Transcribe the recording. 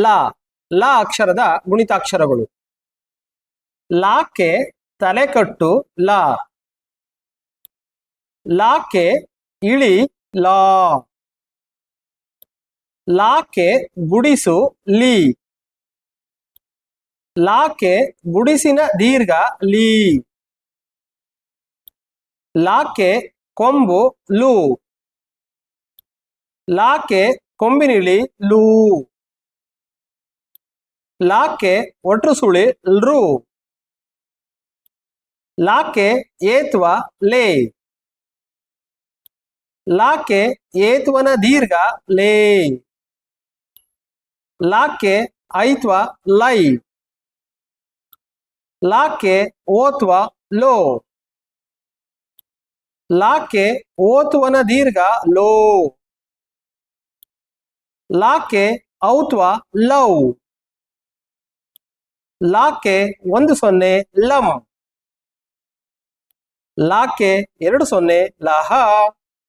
ಲಾ ಲಾ ಅಕ್ಷರದ ಗುಣಿತಾಕ್ಷರಗಳು. ಲಾಕ್ಕೆ ತಲೆಕಟ್ಟು ಲಾ. ಲಾಕ್ಕೆ ಇಳಿ ಲಾ. ಲಾಕ್ಕೆ ಗುಡಿಸು ಲೀ. ಲಾಕ್ಕೆ ಗುಡಿಸಿನ ದೀರ್ಘ ಲೀ. ಲಾಕ್ಕೆ ಕೊಂಬು ಲೂ. ಲಾಕ್ಕೆ ಕೊಂಬಿನಿಳಿ ಲೂ. ಲಾಕ್ಕೆ ಒಟ್ರು ಸುಳಿ ಲ್ರೂ. ಲಾಕ್ಕೆ ಏತ್ವ ಲೇ. ಲಾಕ್ಕೆ ಏತ್ವನ ದೀರ್ಘ ಲೇ. ಲಾಕ್ಕೆ ಐತ್ವ ಲೈ. ಲಾಕ್ಕೆ ಓತ್ವ ಲೋ. ಲಾಕ್ಕೆ ಓತ್ವನ ದೀರ್ಘ ಲೋ. ಲಾಕ್ಕೆ ಔತ್ವ ಲೌ. ಲಾಕ್ಕೆ 10 ಲಂ. ಲಾಕ್ಕೆ 20 ಲಹ.